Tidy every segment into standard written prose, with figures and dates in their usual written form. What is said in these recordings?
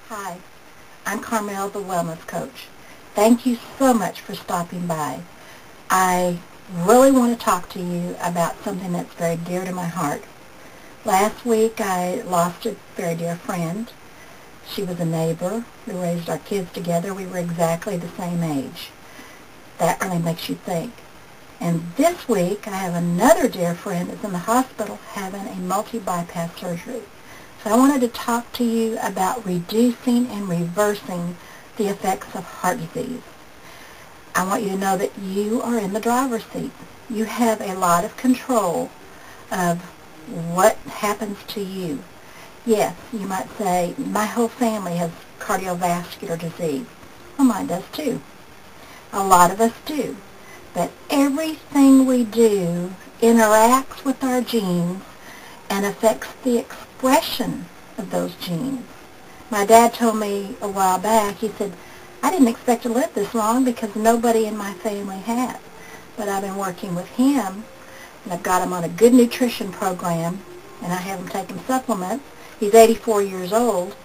Hi, I'm Carmel, the Wellness Coach. Thank you so much for stopping by. I really want to talk to you about something that's very dear to my heart. Last week I lost a very dear friend. She was a neighbor. We raised our kids together. We were exactly the same age. That really makes you think. And this week I have another dear friend that's in the hospital having a multi-bypass surgery. So I wanted to talk to you about reducing and reversing the effects of heart disease. I want you to know that you are in the driver's seat. You have a lot of control of what happens to you. Yes, you might say, my whole family has cardiovascular disease. Well, mine does too. A lot of us do. But everything we do interacts with our genes and affects the expression of those genes. My dad told me a while back, he said, I didn't expect to live this long because nobody in my family had. But I've been working with him, and I've got him on a good nutrition program, and I have him taking supplements. He's 84 years old.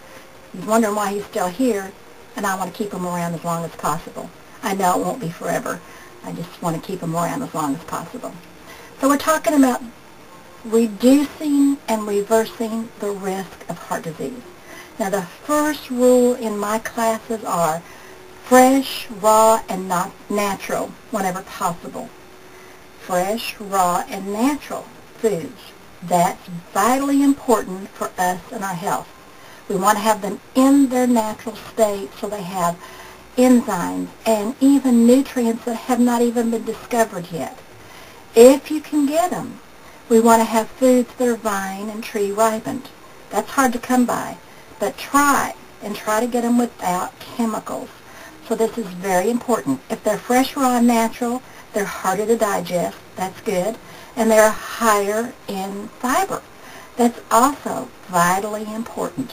He's wondering why he's still here, and I want to keep him around as long as possible. I know it won't be forever. I just want to keep him around as long as possible. So we're talking about reducing and reversing the risk of heart disease. Now the first rule in my classes are fresh, raw, and not natural whenever possible. Fresh, raw, and natural foods. That's vitally important for us and our health. We want to have them in their natural state so they have enzymes and even nutrients that have not even been discovered yet. If you can get them, we want to have foods that are vine and tree ripened. That's hard to come by, but try to get them without chemicals. So this is very important. If they're fresh, raw, and natural, they're harder to digest. That's good. And they're higher in fiber. That's also vitally important.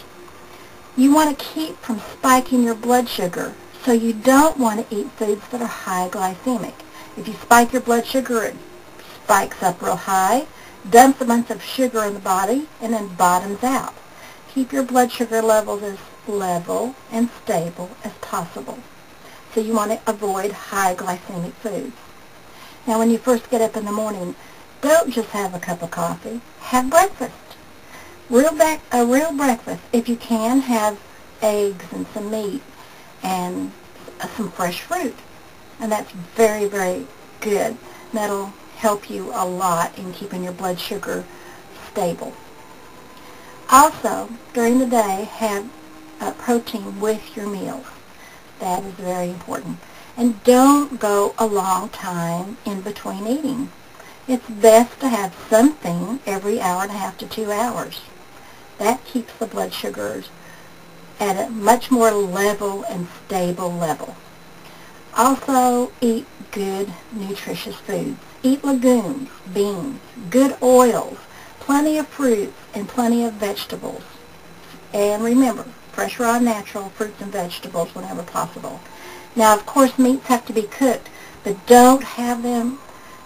You want to keep from spiking your blood sugar, so you don't want to eat foods that are high glycemic. If you spike your blood sugar, it spikes up real high, dumps a bunch of sugar in the body, and then bottoms out. Keep your blood sugar levels as level and stable as possible. So you want to avoid high glycemic foods. Now when you first get up in the morning, don't just have a cup of coffee. Have breakfast. A real breakfast. If you can, have eggs and some meat and some fresh fruit. And that's very, very good. That'll help you a lot in keeping your blood sugar stable. Also, during the day, have protein with your meals. That is very important. And don't go a long time in between eating. It's best to have something every hour and a half to 2 hours. That keeps the blood sugars at a much more level and stable level. Also, eat good, nutritious foods. Eat legumes, beans, good oils, plenty of fruits, and plenty of vegetables. And remember, fresh, raw, natural fruits and vegetables whenever possible. Now, of course, meats have to be cooked, but don't have them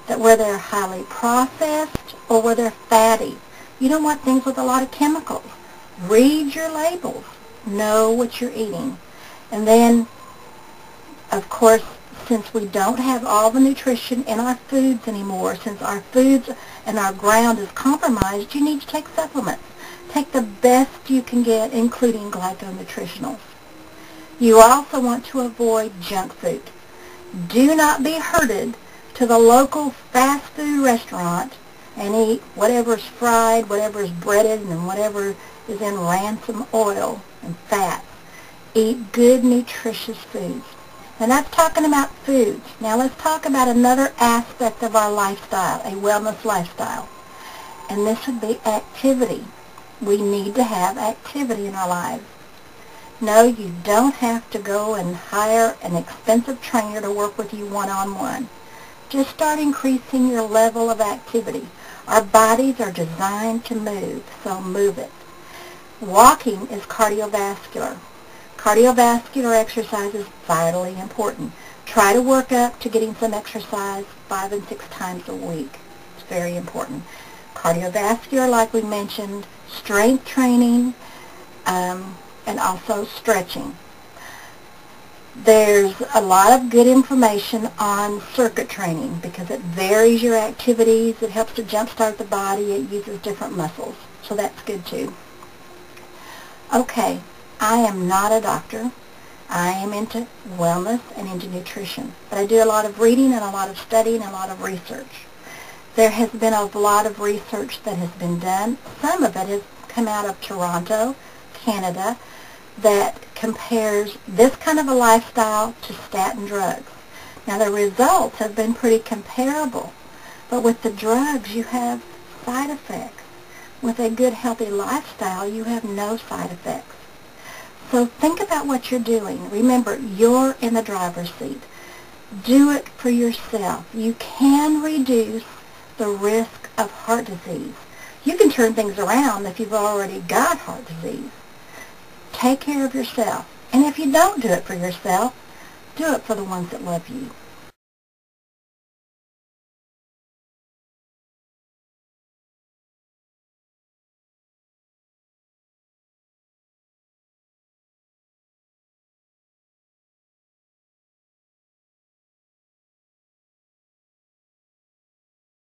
where they're highly processed or where they're fatty. You don't want things with a lot of chemicals. Read your labels. Know what you're eating. And then, of course, since we don't have all the nutrition in our foods anymore, since our foods and our ground is compromised, you need to take supplements. Take the best you can get, including glyconutritionals. You also want to avoid junk food. Do not be herded to the local fast food restaurant and eat whatever's fried, whatever's breaded, and whatever is in ransom oil and fat. Eat good, nutritious foods. And that's talking about foods. Now let's talk about another aspect of our lifestyle, a wellness lifestyle. And this would be activity. We need to have activity in our lives. No, you don't have to go and hire an expensive trainer to work with you one-on-one. Just start increasing your level of activity. Our bodies are designed to move, so move it. Walking is cardiovascular. Cardiovascular exercise is vitally important. Try to work up to getting some exercise 5 and 6 times a week. It's very important. Cardiovascular, like we mentioned, strength training, and also stretching. There's a lot of good information on circuit training because it varies your activities. It helps to jumpstart the body. It uses different muscles, so that's good too. Okay, I am not a doctor. I am into wellness and into nutrition, but I do a lot of reading and a lot of studying and a lot of research. There has been a lot of research that has been done. Some of it has come out of Toronto, Canada, that compares this kind of a lifestyle to statin drugs. Now the results have been pretty comparable, but with the drugs you have side effects. With a good healthy lifestyle you have no side effects. So think about what you're doing. Remember, you're in the driver's seat. Do it for yourself. You can reduce the risk of heart disease. You can turn things around if you've already got heart disease. Take care of yourself. And if you don't do it for yourself, do it for the ones that love you.